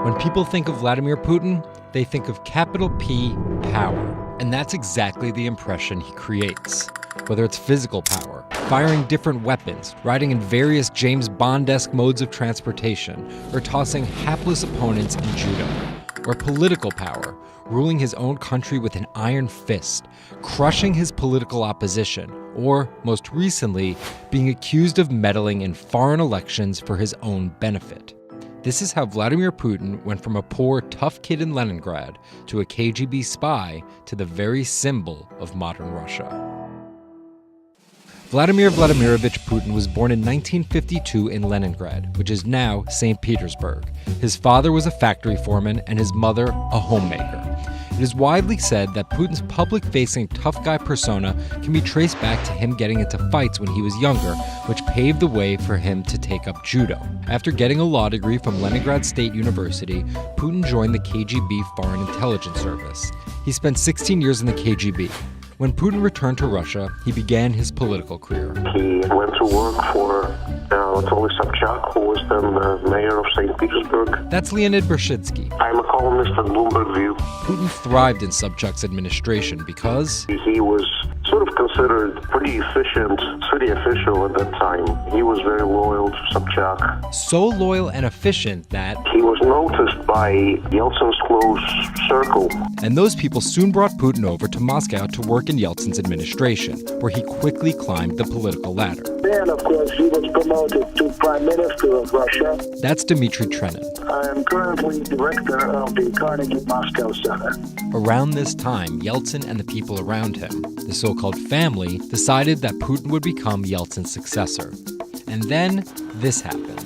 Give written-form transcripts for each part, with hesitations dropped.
When people think of Vladimir Putin, they think of capital P, power. And that's exactly the impression he creates. Whether it's physical power, firing different weapons, riding in various James Bond-esque modes of transportation, or tossing hapless opponents in judo. Or political power, ruling his own country with an iron fist, crushing his political opposition, or, most recently, being accused of meddling in foreign elections for his own benefit. This is how Vladimir Putin went from a poor, tough kid in Leningrad to a KGB spy to the very symbol of modern Russia. Vladimir Vladimirovich Putin was born in 1952 in Leningrad, which is now St. Petersburg. His father was a factory foreman and his mother a homemaker. It is widely said that Putin's public-facing tough guy persona can be traced back to him getting into fights when he was younger, which paved the way for him to take up judo. After getting a law degree from Leningrad State University, Putin joined the KGB Foreign Intelligence Service. He spent 16 years in the KGB. When Putin returned to Russia, he began his political career. He went to work for Anatoly Sobchak, who was then the mayor of St. Petersburg. That's Leonid Bershidsky. I'm a columnist at Bloomberg View. Putin thrived in Sobchak's administration because he was sort of considered pretty efficient city official at that time. He was very loyal to Sobchak. So loyal and efficient that he was noticed by Yeltsin's close circle. And those people soon brought Putin over to Moscow to work in Yeltsin's administration, where he quickly climbed the political ladder. Then, of course, he was promoted to Prime Minister of Russia. That's Dmitry Trenin. I am currently director of the Carnegie Moscow Center. Around this time, Yeltsin and the people around him, the so-called family, decided that Putin would become Yeltsin's successor. And then this happened.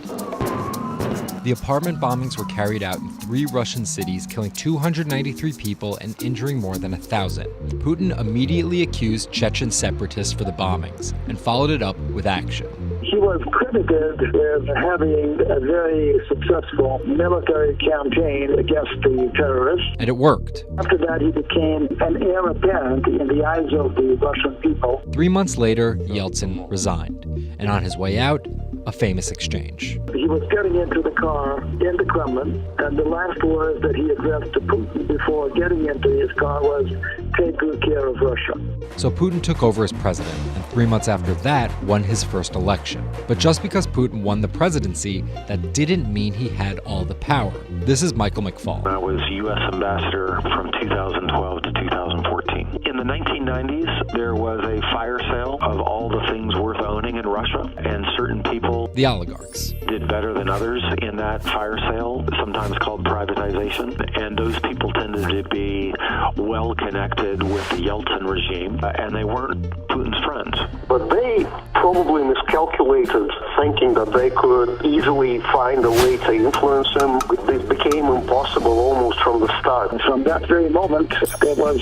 The apartment bombings were carried out in 3 Russian cities, killing 293 people and injuring more than 1,000. Putin immediately accused Chechen separatists for the bombings and followed it up with action. He was credited with having a very successful military campaign against the terrorists. And it worked. After that, he became an heir apparent in the eyes of the Russian people. 3 months later, Yeltsin resigned. And on his way out, a famous exchange. He was getting into the car in the Kremlin, and the last words that he addressed to Putin before getting into his car was, "Take good care of Russia." So Putin took over as president, and 3 months after that, won his first election. But just because Putin won the presidency, that didn't mean he had all the power. This is Michael McFall. I was U.S. ambassador from 2012 to 2014. In the 1990s, there was a fire sale of all the things worth owning in Russia, and certain people, the oligarchs, did better than others in that fire sale, sometimes called privatization, and those people tended to be well connected with the Yeltsin regime, and they weren't Putin's friends. But they probably miscalculated, thinking that they could easily find a way to influence him. It became impossible almost from the start. From that very moment, there was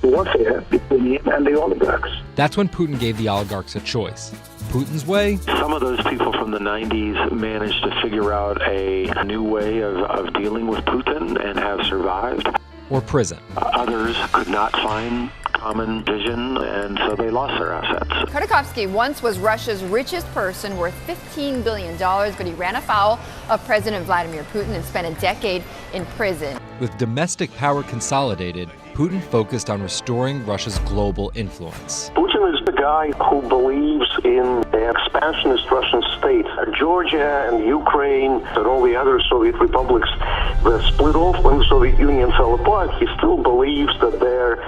warfare between him and the oligarchs. That's when Putin gave the oligarchs a choice. Putin's way? Some of those people from the 90s managed to figure out a new way of dealing with Putin and have survived. Or prison. Others could not find common vision, and so they lost their assets. Khodorkovsky once was Russia's richest person, worth $15 billion, but he ran afoul of President Vladimir Putin and spent a decade in prison. With domestic power consolidated, Putin focused on restoring Russia's global influence. Putin is the guy who believes in the expansionist Russian state. Georgia and Ukraine and all the other Soviet republics that split off when the Soviet Union fell apart, he still believes that they're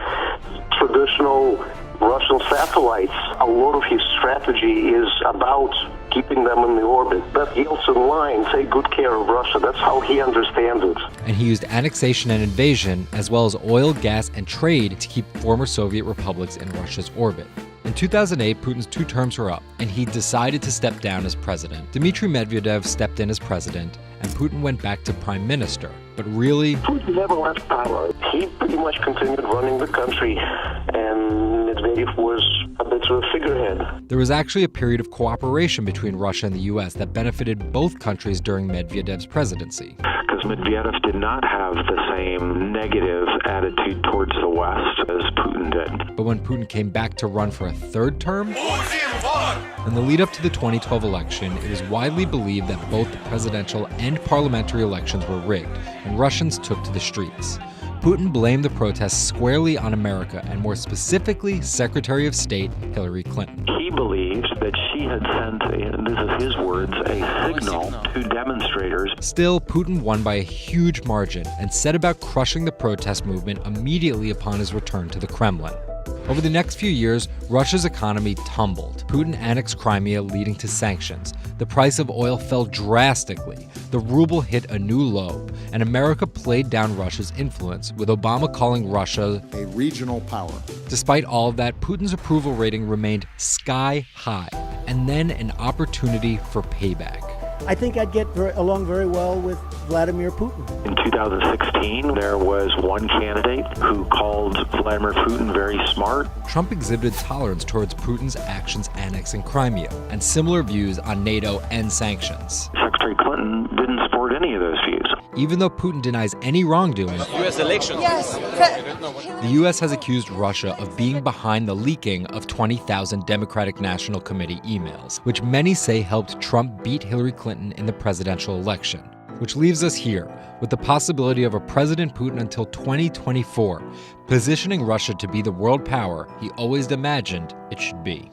traditional Russian satellites. A lot of his strategy is about keeping them in the orbit. That Yeltsin line, take good care of Russia, that's how he understands it. And he used annexation and invasion, as well as oil, gas, and trade to keep former Soviet republics in Russia's orbit. In 2008, Putin's 2 terms were up, and he decided to step down as president. Dmitry Medvedev stepped in as president, and Putin went back to prime minister. But really, Putin never left power. He pretty much continued running the country, and Medvedev was a bit of a figurehead. There was actually a period of cooperation between Russia and the U.S. that benefited both countries during Medvedev's presidency. Because Medvedev did not have the same negative attitude towards the West as Putin did. But when Putin came back to run for a third term, in the lead up to the 2012 election, it was widely believed that both the presidential and parliamentary elections were rigged, and Russians took to the streets. Putin blamed the protests squarely on America, and more specifically, Secretary of State Hillary Clinton. He believed that she had sent, and this is his words, a signal to demonstrators. Still, Putin won by a huge margin and set about crushing the protest movement immediately upon his return to the Kremlin. Over the next few years, Russia's economy tumbled. Putin annexed Crimea, leading to sanctions. The price of oil fell drastically. The ruble hit a new low, and America played down Russia's influence, with Obama calling Russia a regional power. Despite all of that, Putin's approval rating remained sky high, and then an opportunity for payback. I think I'd get along very well with Vladimir Putin. In 2016, there was one candidate who called Vladimir Putin very smart. Trump exhibited tolerance towards Putin's actions annexing Crimea, and similar views on NATO and sanctions. Secretary Clinton didn't support any of those views. Even though Putin denies any wrongdoing, U.S. elections. Yes. the U.S. has accused Russia of being behind the leaking of 20,000 Democratic National Committee emails, which many say helped Trump beat Hillary Clinton in the presidential election. Which leaves us here, with the possibility of a President Putin until 2024, positioning Russia to be the world power he always imagined it should be.